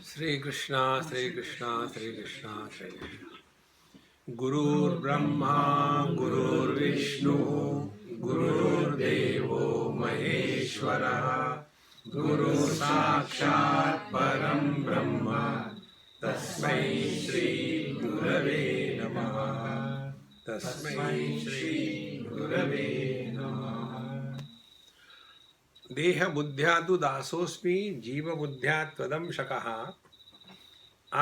Sri Krishna, Sri Krishna, Sri Krishna, Sri Krishna. Gurur Brahma, Gurur Vishnu, Gurur Devo Maheshwara, Guru Sakshat Param Brahma, Tasmai Shri Gurave Namaha, Tasmai Shri Gurave Namaha. देह बुद्ध्या तु दासोस्मि जीव बुद्ध्या त्वदं शकः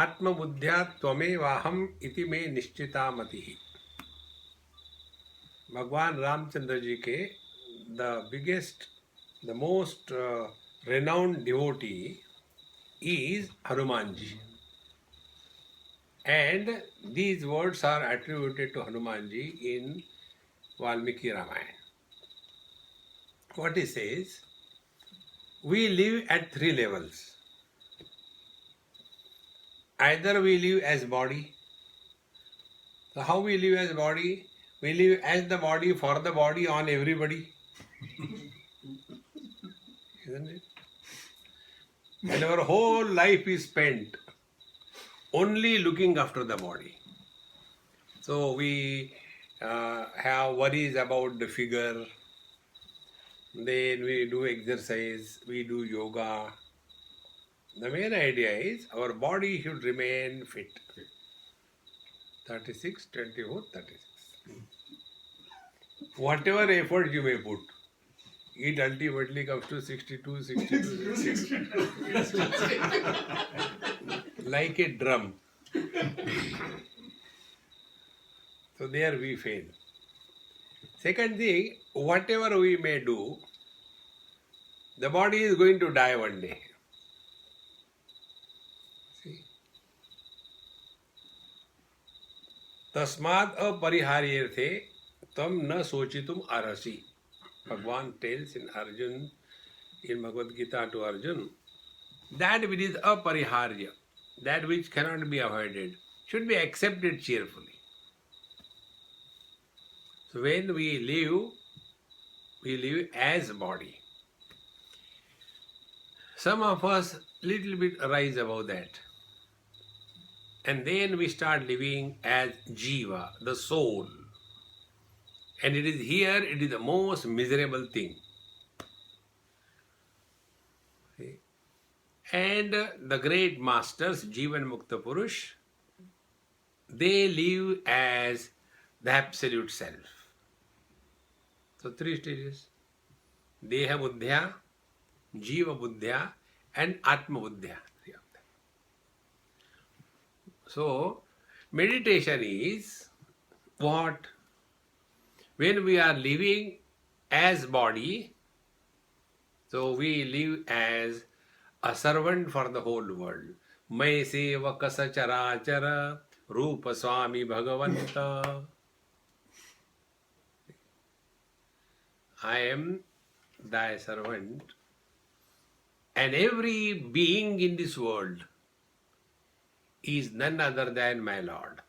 आत्म बुद्ध्या त्वमेवाहम इति मे निश्चिता मतिः. भगवान रामचंद्र जी के the biggest the most renowned devotee is Hanuman ji, and these words are attributed to Hanuman ji in Valmiki Ramayana. What he says, we live at three levels. Either we live as body. So how we live as body? We live as the body, for the body, on everybody. Isn't it? And our whole life is spent only looking after the body. So we have worries about the figure. Then we do exercise, we do yoga. The main idea is our body should remain fit. 36, 24, 36. Whatever effort you may put, it ultimately comes to 62, 62, 62. Like a drum. So there we fail. Second thing, whatever we may do, the body is going to die one day. See? Tasmad apariharyarthe tam na sochitum arhasi. Bhagwan tells in Bhagavad Gita to Arjun, that which is apariharya, that which cannot be avoided, should be accepted cheerfully. So when we live as body. Some of us little bit rise above that. And then we start living as Jiva, the soul. And it is the most miserable thing. See? And the great masters, Jivan Mukta Purush, they live as the absolute self. So three stages. Deha Buddhya, Jiva Buddhya and Atma Buddhya. Three of them. So meditation is what? When we are living as body, so we live as a servant for the whole world. Mai seva kasa charachara rupa Swami Bhagavanta. I am thy servant, and every being in this world is none other than my Lord.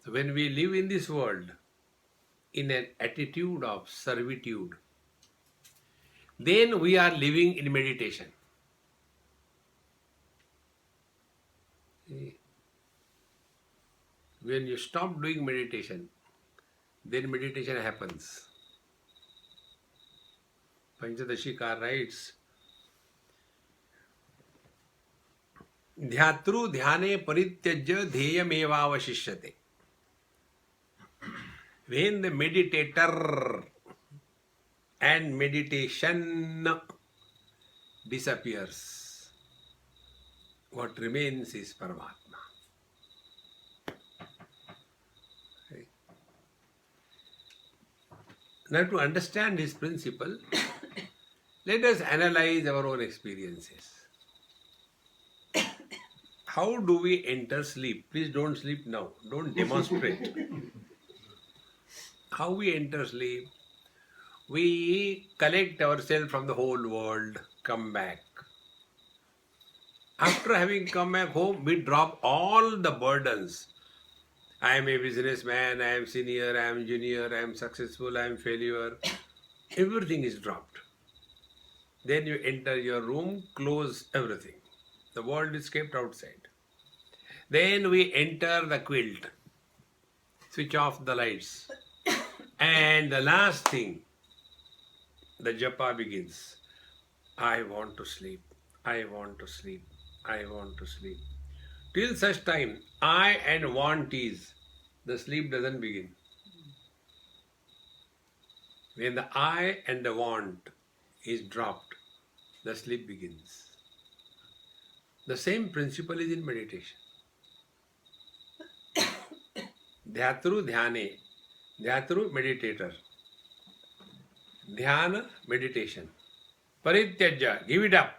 So when we live in this world in an attitude of servitude, then we are living in meditation. When you stop doing meditation, then meditation happens. Panchadashikar writes, Dhyatru dhyane parityajya dheyamevavashishyate. When the meditator and meditation disappears, what remains is Paramatma. Okay. Now to understand this principle, let us analyze our own experiences. How do we enter sleep? Please don't sleep now. Don't demonstrate. How we enter sleep? We collect ourselves from the whole world, come back. After having come back home, we drop all the burdens. I am a businessman, I am senior, I am junior, I am successful, I am failure. Everything is dropped. Then you enter your room, close everything. The world is kept outside. Then we enter the quilt, switch off the lights. And the last thing, the japa begins. I want to sleep. I want to sleep. I want to sleep. Till such time, I and want is, the sleep doesn't begin. When the I and the want is dropped, the sleep begins. The same principle is in meditation. Dhyatru dhyane, dhyatru meditator. Dhyana meditation. Parityajya, give it up.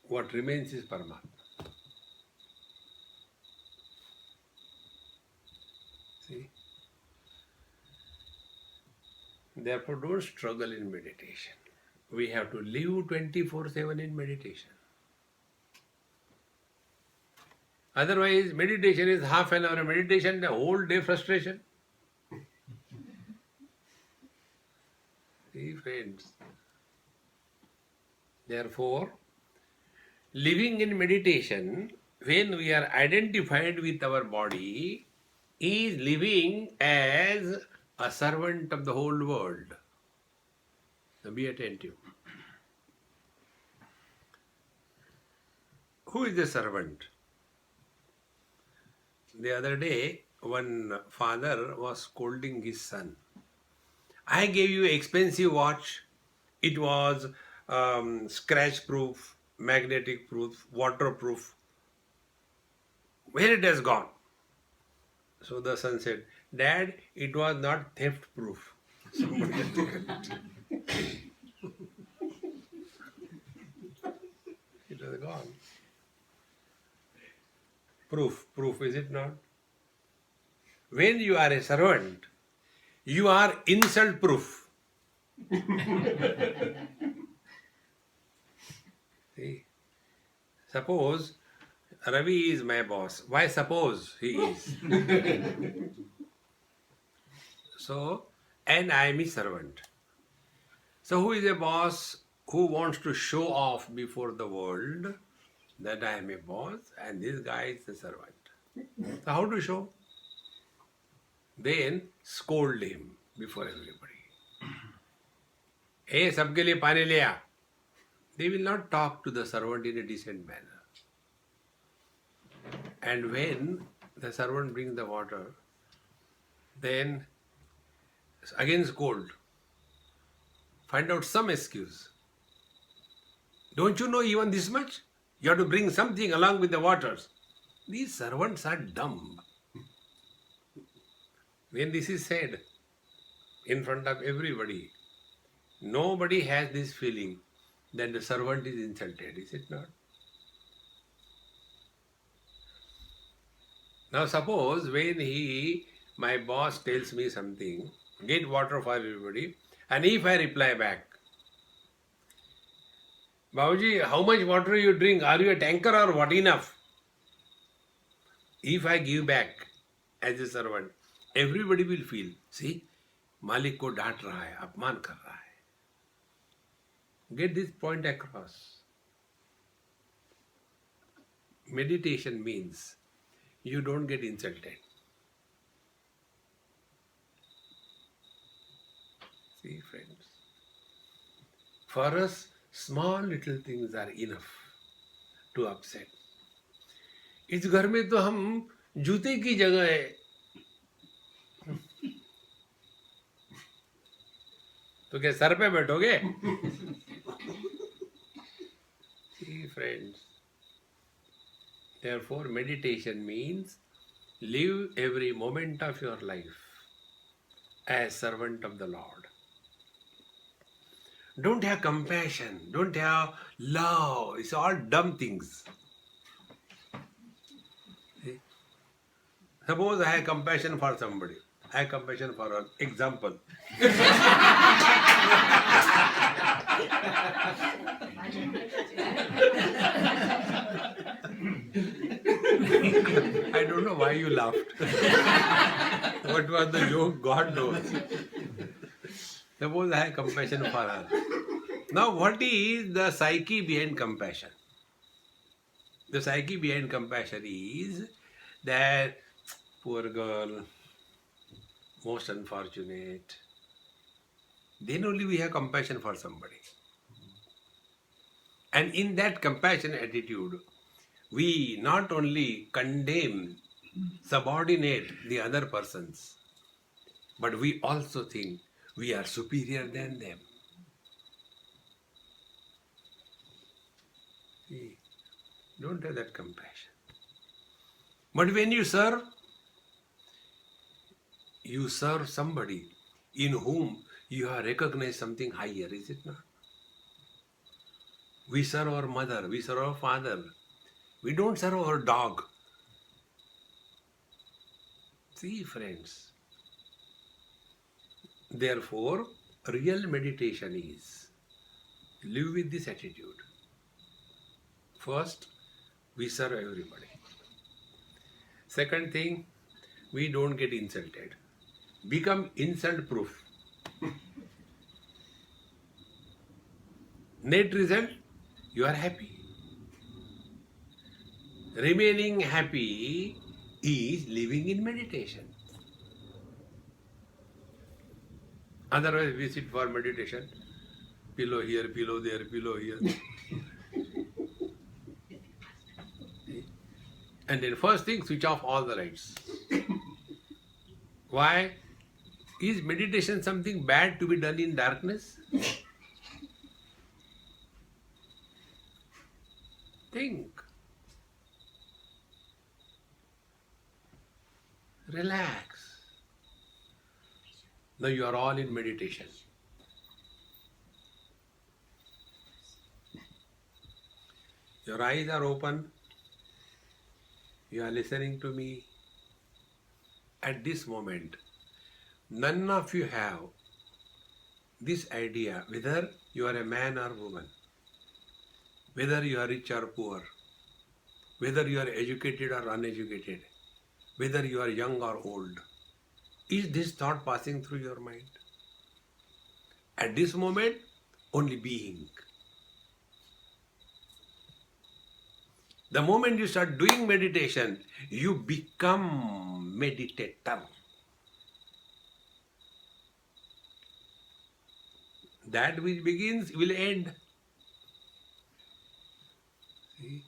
What remains is Paramatma. See? Therefore, don't struggle in meditation. We have to live 24/7 in meditation. Otherwise, meditation is half an hour meditation, the whole day frustration. See, friends. Therefore, living in meditation, when we are identified with our body, is living as a servant of the whole world. Now be attentive. Who is the servant? The other day, one father was scolding his son. I gave you expensive watch. It was scratch proof, magnetic proof, waterproof. Where it has gone? So the son said, Dad, it was not theft proof. Somebody has taken it. It was gone. Proof, is it not? When you are a servant, you are insult proof. See? Suppose Ravi is my boss. Why suppose he is? So, and I am his servant. So who is a boss who wants to show off before the world that I am a boss and this guy is a servant? So how to show? Then scold him before everybody. Hey, sabke liye pani le aa. They will not talk to the servant in a decent manner. And when the servant brings the water, then again scold. Find out some excuse. Don't you know even this much? You have to bring something along with the waters. These servants are dumb. When this is said in front of everybody, nobody has this feeling that the servant is insulted, is it not? Now suppose when my boss tells me something, get water for everybody, and if I reply back, Babuji, how much water you drink? Are you a tanker or what enough? If I give back as a servant, everybody will feel, see, Malik ko डांट रहा है, अपमान कर रहा है. Get this point across. Meditation means you don't get insulted. See, friends, for us, small little things are enough to upset. इस घर में तो हम जूते की जगह है. तो क्या सर पे बैठोगे? See, friends, therefore meditation means live every moment of your life as servant of the Lord. Don't have compassion, don't have love, it's all dumb things. See? Suppose I have compassion for somebody. I have compassion for an example. I don't know why you laughed. What was the joke? God knows. Suppose I have compassion for her. Now, what is the psyche behind compassion? The psyche behind compassion is that poor girl, most unfortunate. Then only we have compassion for somebody. And in that compassion attitude, we not only condemn, subordinate the other persons, but we also think we are superior than them. See, don't have that compassion. But when you serve somebody in whom you have recognized something higher, is it not? We serve our mother, we serve our father. We don't serve our dog. See, friends. Therefore, real meditation is live with this attitude. First, we serve everybody. Second thing, we don't get insulted. Become insult proof. Net result, you are happy. Remaining happy is living in meditation. Otherwise, we sit for meditation, pillow here, pillow there, pillow here. And then first thing, switch off all the lights. Why? Is meditation something bad to be done in darkness? Think. Relax. Now you are all in meditation. Your eyes are open. You are listening to me. At this moment, none of you have this idea whether you are a man or woman, whether you are rich or poor, whether you are educated or uneducated, whether you are young or old. Is this thought passing through your mind? At this moment, only being. The moment you start doing meditation, you become meditator. That which begins will end. See?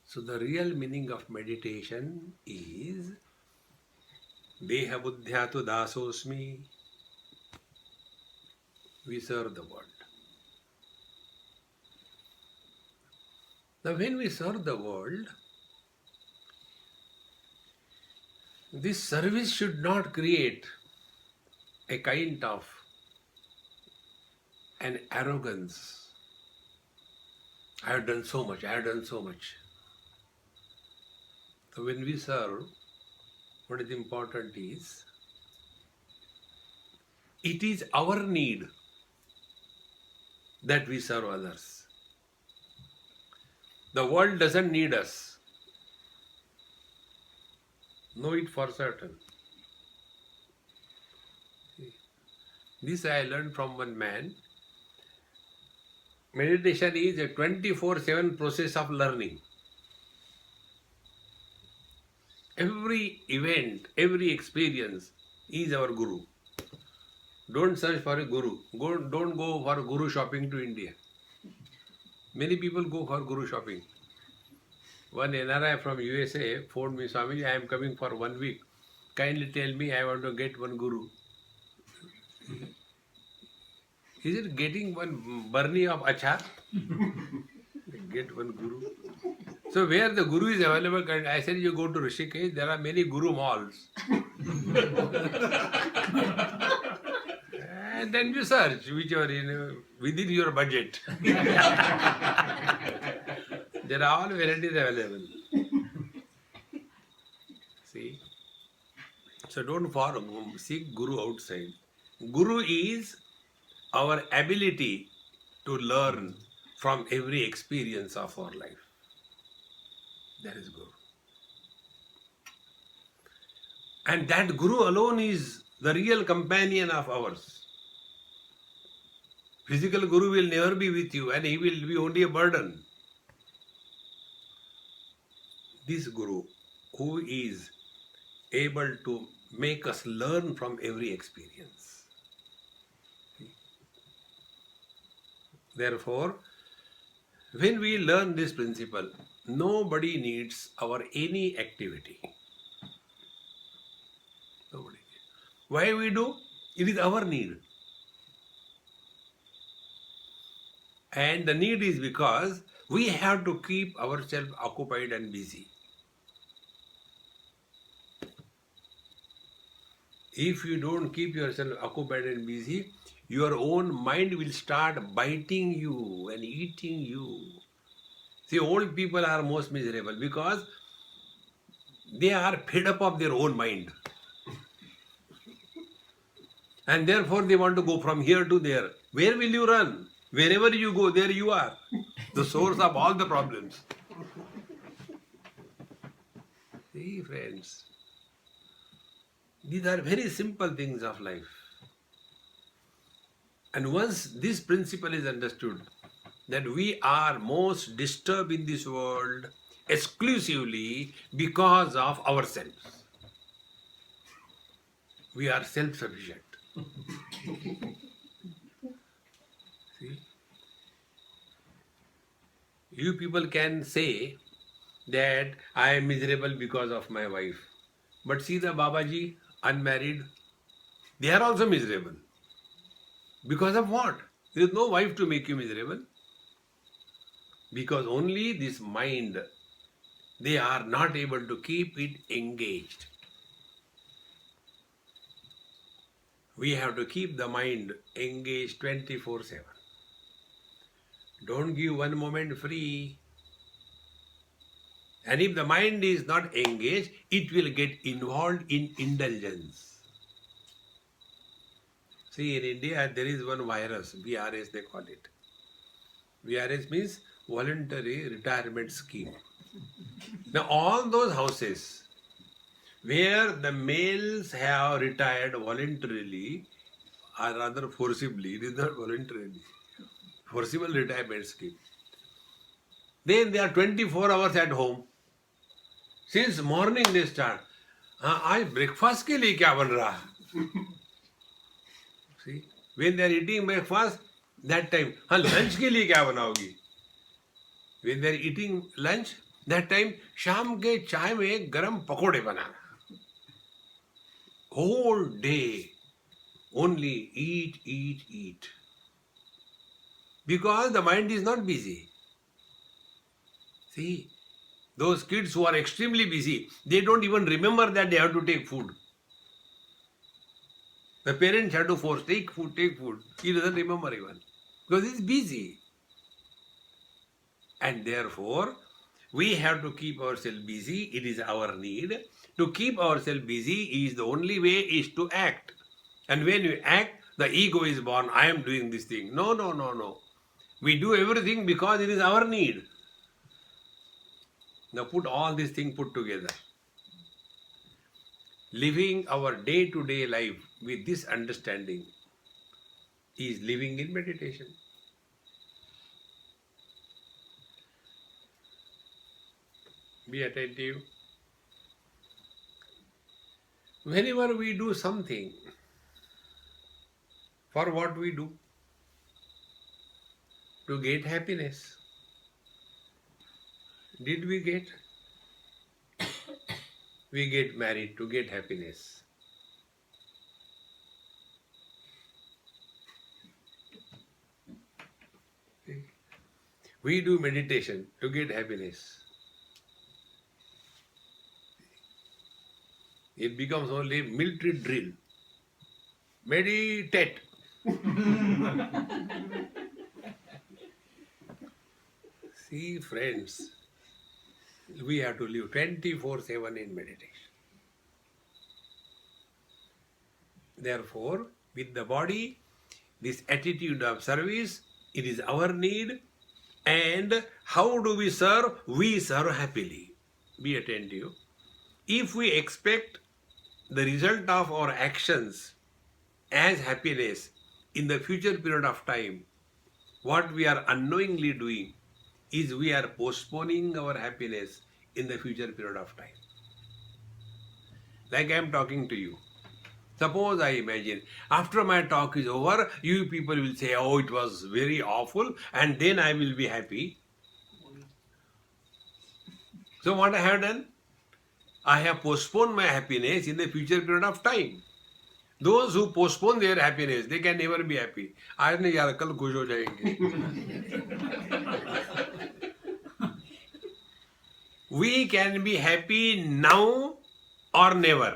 So the real meaning of meditation is Deha buddhyatu dasosmi. We serve the world. Now when we serve the world, this service should not create a kind of an arrogance. I have done so much, I have done so much. So when we serve, what is important is, it is our need that we serve others. The world doesn't need us. Know it for certain. This I learned from one man. Meditation is a 24/7 process of learning. Every event, every experience is our guru. Don't search for a guru. Don't go for guru shopping to India. Many people go for guru shopping. One NRI from USA phoned me, Swami, I am coming for 1 week. Kindly tell me I want to get one guru. Is it getting one barney of achar? Get one guru. So where the guru is available, I said you go to Rishikesh, there are many guru malls. And then you search whichever within your budget. There are all varieties available. See? So don't seek guru outside. Guru is our ability to learn from every experience of our life. That is Guru. And that Guru alone is the real companion of ours. Physical guru will never be with you and he will be only a burden. This guru who is able to make us learn from every experience. Therefore, when we learn this principle, nobody needs our any activity. Nobody. Why we do? It is our need. And the need is because we have to keep ourselves occupied and busy. If you don't keep yourself occupied and busy, your own mind will start biting you and eating you. See, old people are most miserable because they are fed up of their own mind. And therefore they want to go from here to there. Where will you run? Wherever you go, there you are. The source of all the problems. See, friends, these are very simple things of life. And once this principle is understood, that we are most disturbed in this world exclusively because of ourselves. We are self-sufficient. See? You people can say that I am miserable because of my wife. But see the Babaji, unmarried, they are also miserable. Because of what? There is no wife to make you miserable. Because only this mind, they are not able to keep it engaged. We have to keep the mind engaged 24/7. Don't give one moment free. And if the mind is not engaged, it will get involved in indulgence. See, in India, there is one virus, VRS they call it. VRS means Voluntary Retirement Scheme. Now, all those houses where the males have retired voluntarily, or rather forcibly, it is not voluntarily, forcible retirement scheme. Then they are 24 hours at home. Since morning they start. आज breakfast के लिए क्या बन रहा? See, when they are eating breakfast, that time, lunch के लिए क्या बनाओगी? When they are eating lunch, that time, शाम के चाय में गरम पकोड़े बनाना. Whole day, only eat. Because the mind is not busy. See, those kids who are extremely busy, they don't even remember that they have to take food. The parents have to force, take food. He doesn't remember even. Because he's busy. And therefore, we have to keep ourselves busy. It is our need. To keep ourselves busy is the only way is to act. And when you act, the ego is born. I am doing this thing. No. We do everything because it is our need. Now put all these things put together. Living our day-to-day life with this understanding is living in meditation. Be attentive. Whenever we do something, for what we do? To get happiness. Did we get? We get married to get happiness. We do meditation to get happiness. It becomes only military drill. Meditate. See, friends, we have to live 24/7 in meditation. Therefore, with the body, this attitude of service, it is our need. And how do we serve? We serve happily. Be attentive. If we expect the result of our actions as happiness in the future period of time, what we are unknowingly doing is we are postponing our happiness in the future period of time. Like I am talking to you. Suppose I imagine after my talk is over, you people will say, oh, it was very awful, and then I will be happy. So what I have done? I have postponed my happiness in the future period of time. Those who postpone their happiness, they can never be happy. आज नहीं यार कल खुश हो जाएंगे. We can be happy now or never.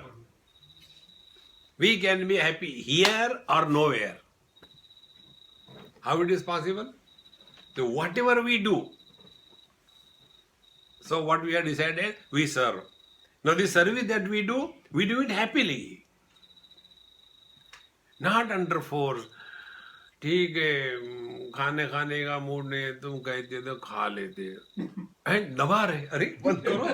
We can be happy here or nowhere. How it is possible? So whatever we do, so what we have decided, we serve. Now the service that we do it happily. Not under force. ठीक है खाने का mood नहीं है तुम कहते तो खा लेते हैं दबा रहे अरे बंद करो.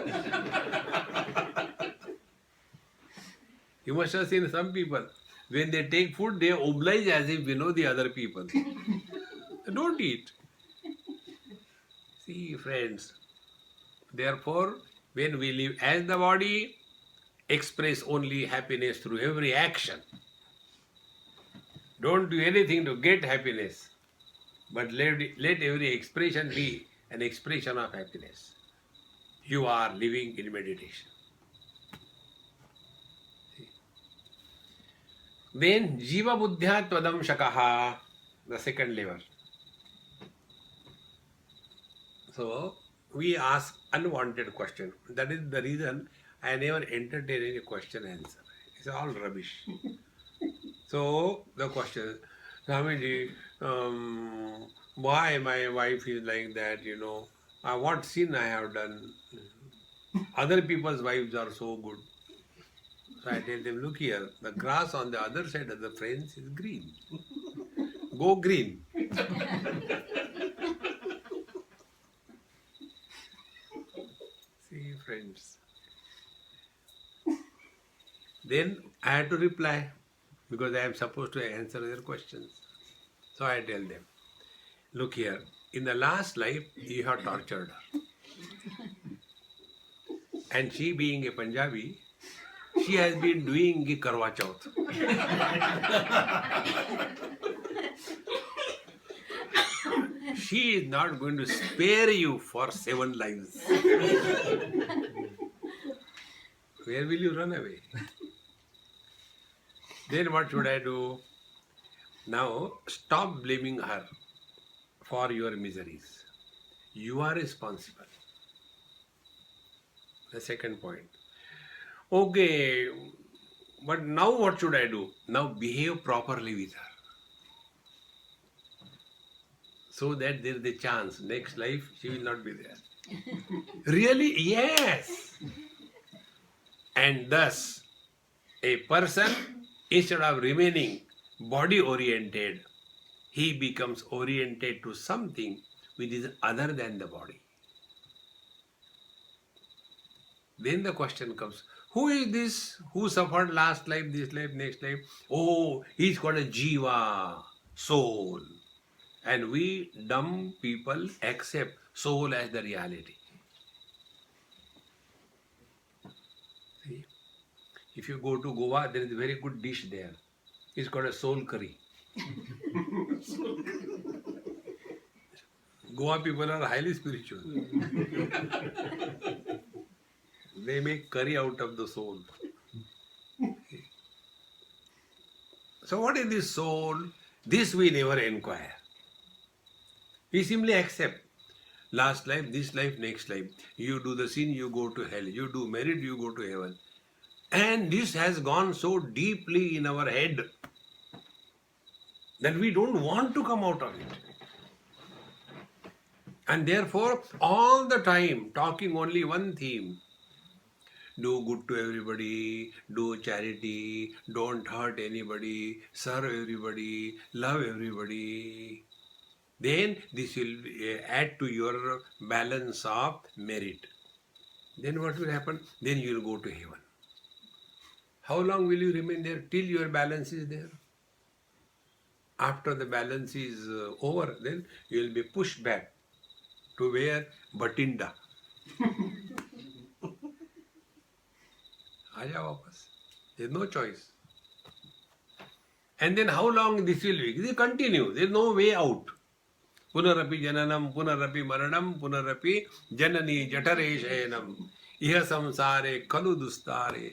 You must have seen some people when they take food they oblige as if the other people. Don't eat. See friends, therefore when we live as the body, express only happiness through every action. Don't do anything to get happiness, but let every expression be an expression of happiness. You are living in meditation. Then Jiva Buddhya Twadam Shakaha, the second level. So we ask unwanted question. That is the reason I never entertain any question answer. It's all rubbish. So the question, Swamiji, why my wife is like that, what sin I have done? Other people's wives are so good. So I tell them, look here, the grass on the other side of the fence is green. Go green. See, friends. Then I had to reply because I am supposed to answer their questions. So I tell them, look here, in the last life you have tortured her. And she being a Punjabi, she has been doing the Karwa Chauth. She is not going to spare you for 7 lives. Where will you run away? Then what should I do? Now stop blaming her for your miseries. You are responsible. The second point. Okay, but now what should I do? Now behave properly with her. So that there is a chance next life she will not be there. Really? Yes. And thus, a person, instead of remaining body oriented, he becomes oriented to something which is other than the body. Then the question comes, who is this who suffered last life, this life, next life? Oh, he is called a jiva, soul. And we dumb people accept soul as the reality. See? If you go to Goa, there is a very good dish there. It's called a soul curry. Goa people are highly spiritual. They make curry out of the soul. So what is this soul? This we never inquire. We simply accept. Last life, this life, next life. You do the sin, you go to hell. You do merit, you go to heaven. And this has gone so deeply in our head that we don't want to come out of it. And therefore, all the time talking only one theme. Do good to everybody, do charity, don't hurt anybody, serve everybody, love everybody. Then this will add to your balance of merit. Then what will happen? Then you will go to heaven. How long will you remain there? Till your balance is there. After the balance is over, then you will be pushed back to where Bhatinda. Aja wapas. There's no choice. And then how long this will be? They continue. There's no way out. Punarapi jananam, punarapi maranam, punarapi janani jatare shayanam. Iha samsare kalu dustare.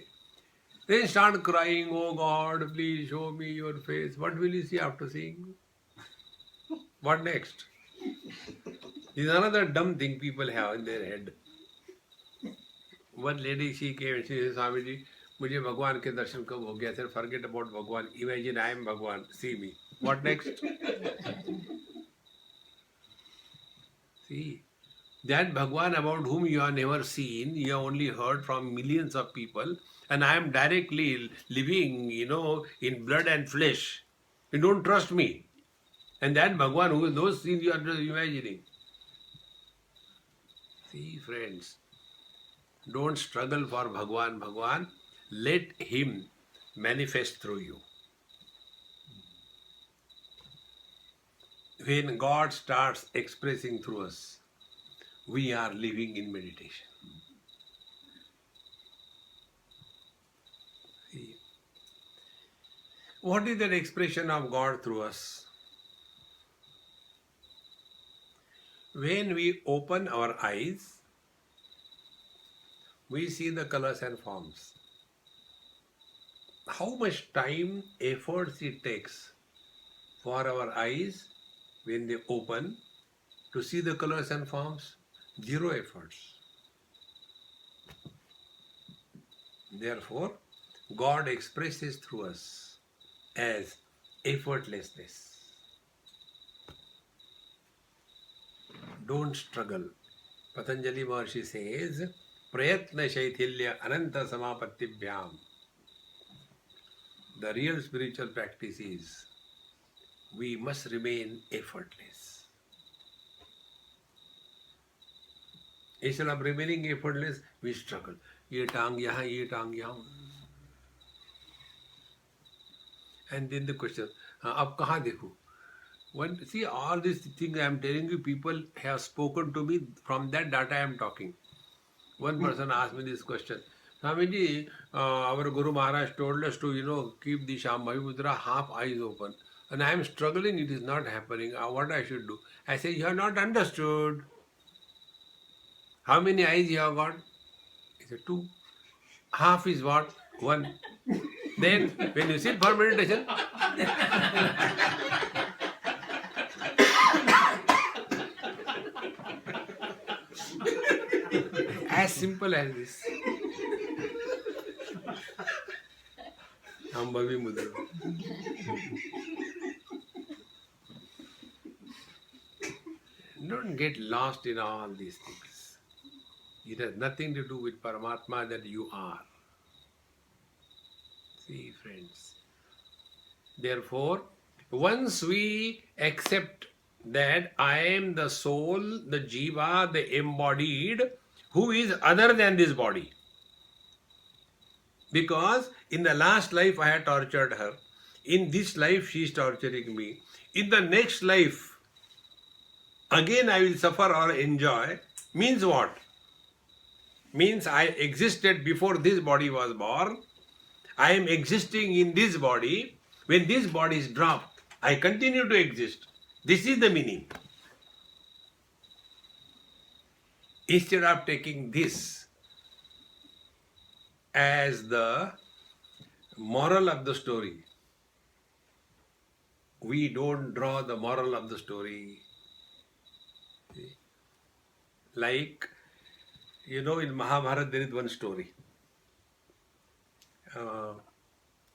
Then start crying, oh God, please show me your face. What will you see after seeing? What next? This is another dumb thing people have in their head. One lady, she came and she said, Swamiji, मुझे भगवान के दर्शन कब हो गया? Sir, forget about भगवान. Imagine I am भगवान. See me. What next? See, that Bhagwan about whom you have never seen, you have only heard from millions of people, and I am directly living, in blood and flesh. You don't trust me. And that Bhagwan, who those scenes you are just imagining. See, friends, don't struggle for Bhagwan. Let him manifest through you. When God starts expressing through us, we are living in meditation. See, what is that expression of God through us? When we open our eyes, we see the colors and forms. How much time, efforts it takes for our eyes when they open to see the colors and forms? Zero efforts. Therefore, God expresses through us as effortlessness. Don't struggle. Patanjali Maharshi says, Prayatna Shaithilya Ananta Samapatibhyam. The real spiritual practice is we must remain effortless. Instead of remaining effortless, we struggle. Ye tang yahan, ye tang yahan. And then the question, ab kahan dekhu? See, all these things I am telling you, people have spoken to me. From that data I am talking. One person asked me this question. Swamiji, our Guru Maharaj told us to, keep the Shambhavi Mudra half eyes open. And I am struggling, it is not happening. What I should do? I say, you have not understood. How many eyes you have got? He said, 2. Half is what? 1. Then, when you sit for meditation, as simple as this. Shambhavi Mudra. Don't get lost in all these things. It has nothing to do with Paramatma that you are. See, friends. Therefore, once we accept that I am the soul, the jiva, the embodied, who is other than this body. Because in the last life I had tortured her. In this life she is torturing me. In the next life, again I will suffer or enjoy. Means what? Means I existed before this body was born. I am existing in this body. When this body is dropped, I continue to exist. This is the meaning. Instead of taking this as the moral of the story, we don't draw the moral of the story. Like, in Mahabharata there is one story.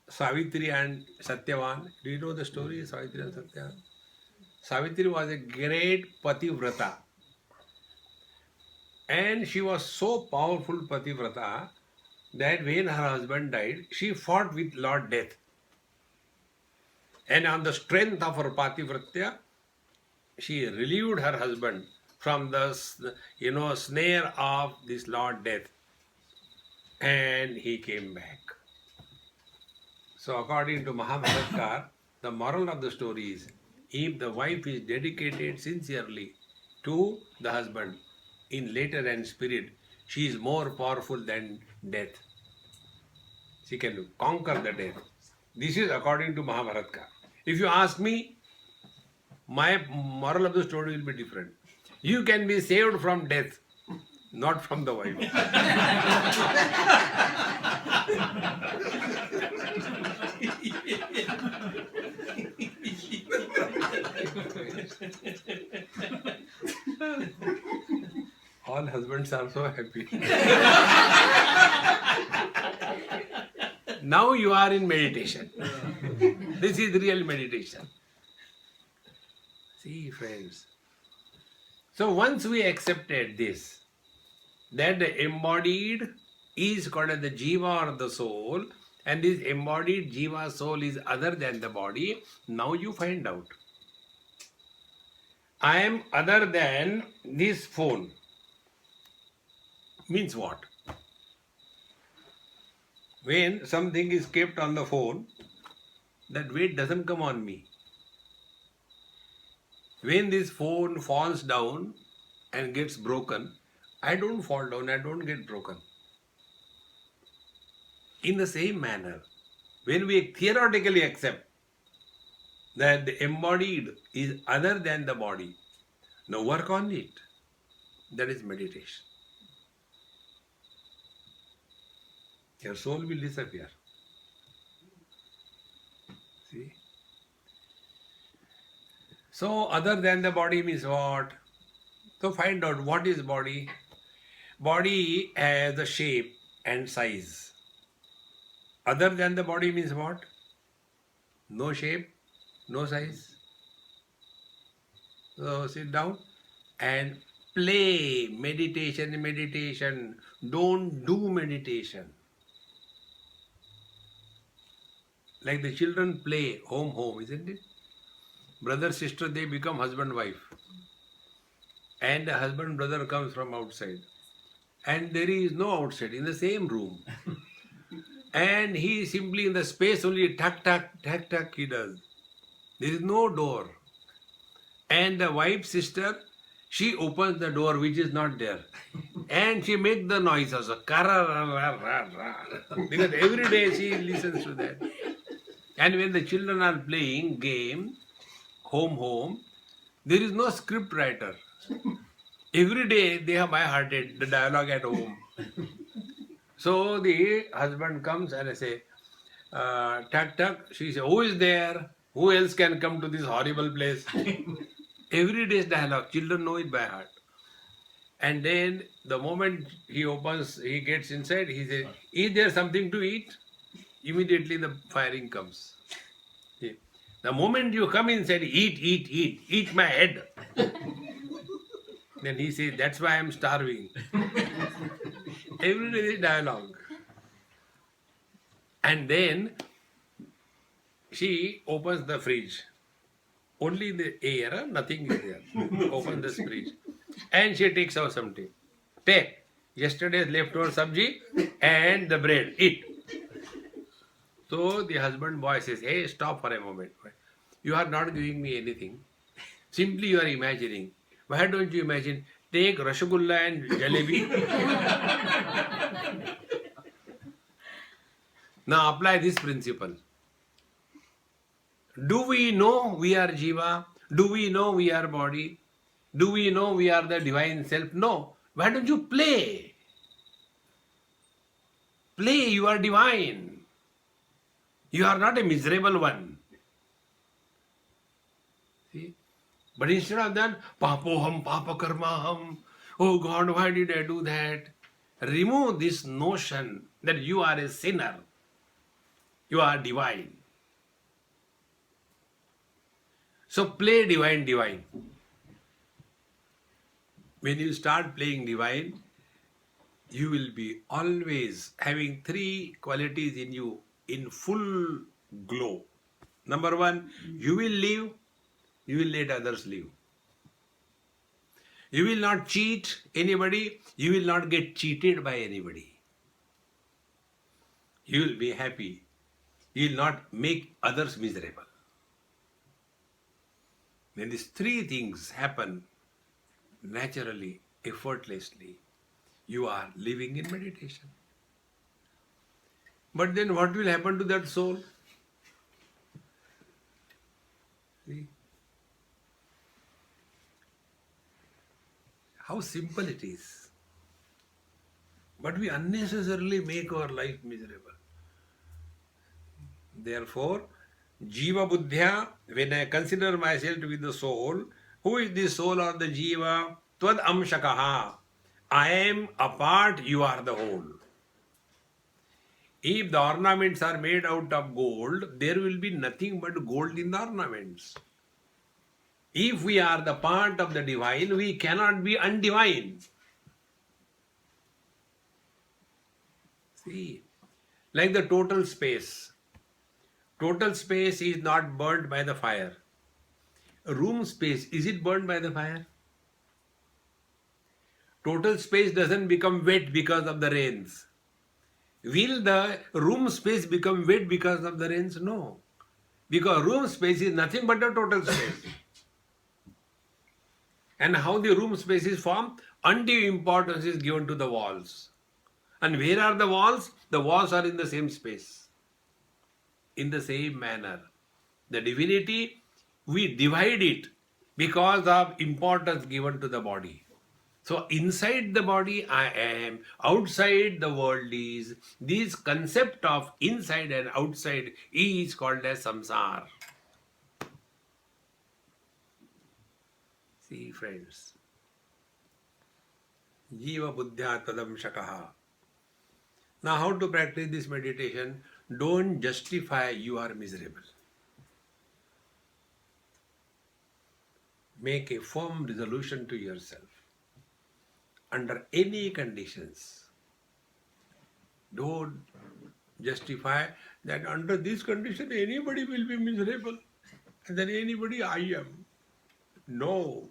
Savitri and Satyavan. Do you know the story, Savitri and Satyavan? Savitri was a great pativrata. And she was so powerful pativrata that when her husband died, she fought with Lord Death. And on the strength of her pativratya, she relieved her husband from the snare of this Lord Death. And he came back. So according to Mahabharata, The moral of the story is, if the wife is dedicated sincerely to the husband in letter and spirit, she is more powerful than death. She can conquer the death. This is according to Mahabharata. If you ask me, my moral of the story will be different. You can be saved from death, not from the wife. All husbands are so happy. Now you are in meditation. This is real meditation. See, friends. So once we accepted this, that the embodied is called as the jiva or the soul, and this embodied jiva soul is other than the body, now you find out. I am other than this phone. Means what? When something is kept on the phone, that weight doesn't come on me. When this phone falls down and gets broken, I don't fall down, I don't get broken. In the same manner, when we theoretically accept that the embodied is other than the body, now work on it. That is meditation. Your soul will disappear. See? So, other than the body means what? So, find out what is body. Body has the shape and size. Other than the body means what? No shape, no size. So, sit down and play meditation. Don't do meditation. Like the children play home, isn't it? Brother, sister, they become husband, wife. And the husband, brother comes from outside. And there is no outside, in the same room. And he is simply in the space only, tuck, he does. There is no door. And the wife, sister, she opens the door which is not there. And she makes the noise also. Because every day she listens to that. And when the children are playing game, home, there is no script writer. Every day they have by-hearted the dialogue at home. So the husband comes and I say, tuck. She says, who is there? Who else can come to this horrible place? Every day's dialogue, children know it by heart. And then the moment he gets inside, he says, is there something to eat? Immediately the firing comes. See? The moment you come inside, eat my head. Then he says, that's why I am starving. Every day is dialogue. And then she opens the fridge. Only the air, nothing is there. Open the fridge. And she takes out something. Take yesterday's leftover sabji and the bread. Eat. So the husband boy says, hey, stop for a moment. You are not giving me anything. Simply you are imagining. Why don't you imagine? Take rasgulla and jalebi. Now apply this principle. Do we know we are jiva? Do we know we are body? Do we know we are the divine self? No. Why don't you play? Play, you are divine. You are not a miserable one. See? But instead of that, papoham, papakarmaham, oh God, why did I do that? Remove this notion that you are a sinner. You are divine. So play divine. When you start playing divine, you will be always having three qualities in you in full glow. Number one, you will live, you will let others live. You will not cheat anybody, you will not get cheated by anybody. You will be happy. You will not make others miserable. when these three things happen naturally, effortlessly, you are living in meditation. But then what will happen to that soul? See? How simple it is. But we unnecessarily make our life miserable. Therefore, Jiva Buddhya, when I consider myself to be the soul, who is the soul or the Jiva? Tvad amshakaha. I am a part, you are the whole. If the ornaments are made out of gold, there will be nothing but gold in the ornaments. If we are the part of the divine, we cannot be undivine. See, like the total space. Total space is not burnt by the fire. Room space, is it burnt by the fire? Total space doesn't become wet because of the rains. Will the room space become wet because of the rains? No. Because room space is nothing but a total space. And how the room space is formed? Undue importance is given to the walls. And where are the walls? The walls are in the same space. In the same manner. The divinity, we divide it because of importance given to the body. So inside the body I am, outside the world is. This concept of inside and outside is called as samsara. See friends, Jiva Buddhya Tadam Shakaha. Now how to practice this meditation? Don't justify you are miserable. Make a firm resolution to yourself. Under any conditions, don't justify that under this condition anybody will be miserable and then anybody I am. No.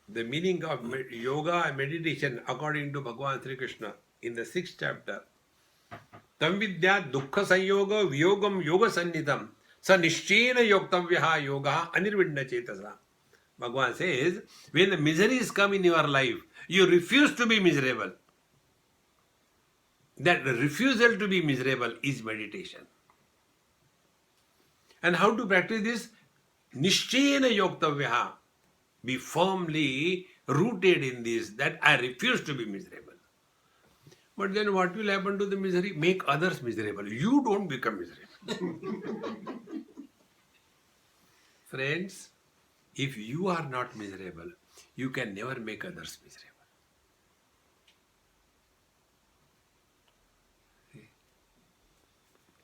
The meaning of yoga and meditation according to Bhagavan Sri Krishna in the 6th chapter. Tam vidya dukkha sanyoga vyogam yoga sannidham sa nishchena yoktavyaha yoga anirvidna chetasa. Bhagavan says, when the miseries come in your life, you refuse to be miserable. That refusal to be miserable is meditation. And how to practice this? Nishchena yoktavyaha. Be firmly rooted in this, that I refuse to be miserable. But then what will happen to the misery? Make others miserable. You don't become miserable. Friends, if you are not miserable, you can never make others miserable.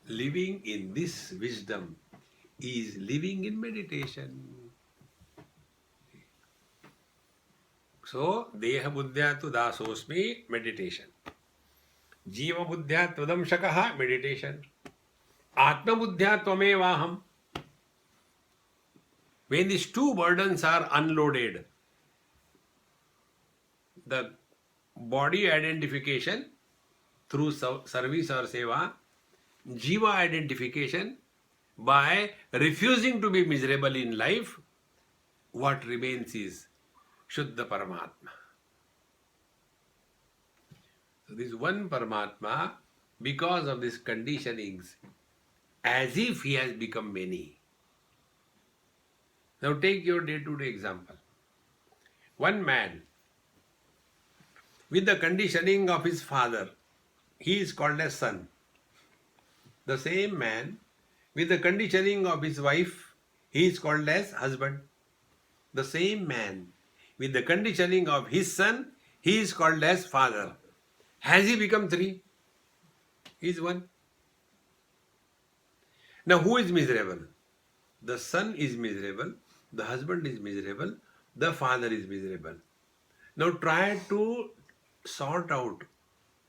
Living in this wisdom is living in meditation. So, Deha Buddhya tu dasosmi, meditation. Jiva Buddhya tvadam shakaha, meditation. Atma Buddhya tvamevaham. When these two burdens are unloaded, the body identification through service or seva, Jiva identification by refusing to be miserable in life, what remains is Shuddha Paramatma. So this one Paramatma, because of these conditionings, as if he has become many. Now take your day-to-day example. One man, with the conditioning of his father, he is called as son. The same man, with the conditioning of his wife, he is called as husband. The same man, with the conditioning of his son, he is called as father. Has he become three? He is one. Now who is miserable? The son is miserable, the husband is miserable, the father is miserable. Now try to sort out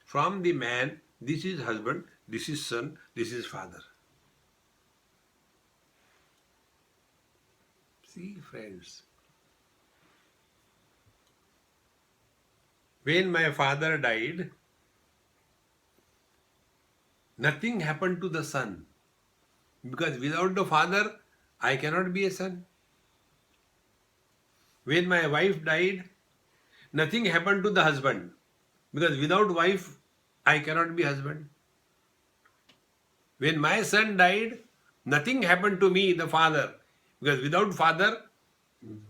from the man, this is husband, this is son, this is father. See friends, when my father died, nothing happened to the son, because without the father, I cannot be a son. When my wife died, nothing happened to the husband. Because without wife, I cannot be husband. When my son died, nothing happened to me, the father. Because without father,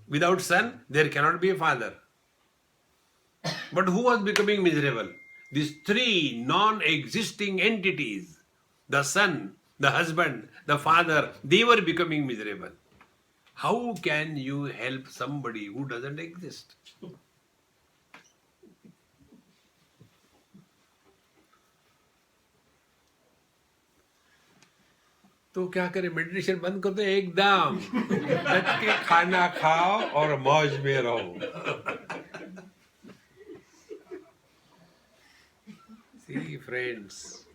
without son, there cannot be a father. But who was becoming miserable? These three non-existing entities, the son, the husband, the father, they were becoming miserable. How can you help somebody who doesn't exist? तो क्या करें, meditation बंद कर दो एकदम, डट के खाना खाओ और मौज में रहो. See friends,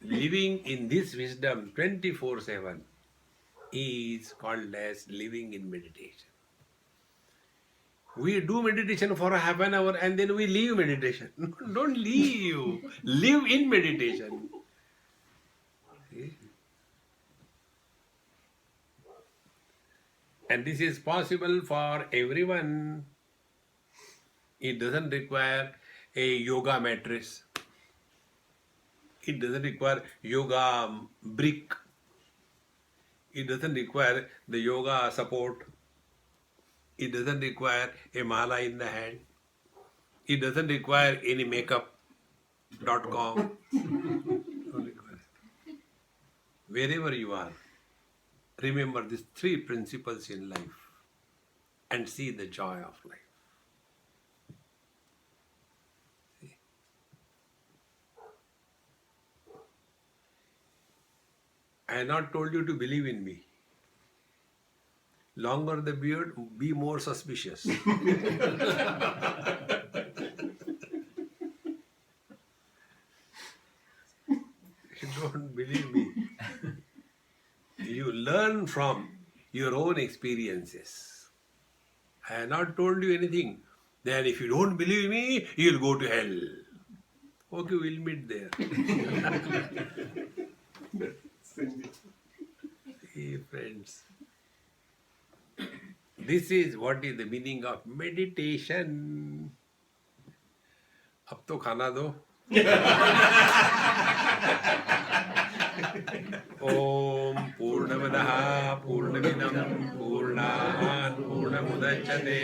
living in this wisdom 24/7 is called as living in meditation. We do meditation for a half an hour and then we leave meditation. Don't leave. Live in meditation. See? And this is possible for everyone. It doesn't require a yoga mattress. It doesn't require yoga brick. It doesn't require the yoga support. It doesn't require a mala in the hand. It doesn't require any makeup.com. Don't require it. Wherever you are, remember these three principles in life and see the joy of life. See? I have not told you to believe in me. Longer the beard, be more suspicious. You don't believe me. You learn from your own experiences. I have not told you anything. Then if you don't believe me, you'll go to hell. Okay, we'll meet there. Hey friends. This is what is the meaning of meditation. अब तो खाना दो. ओम पूर्णमदः पूर्णमिदं पूर्णात् पूर्णमुदच्यते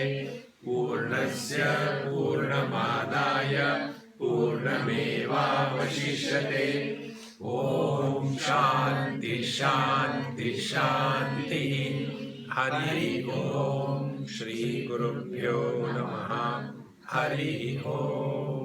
पूर्णस्य पूर्णमादाय पूर्णमेवावशिष्यते. ओम शांति शांति शांति. हरि ओम. श्री गुरुभ्यो नमः. हरि ओम.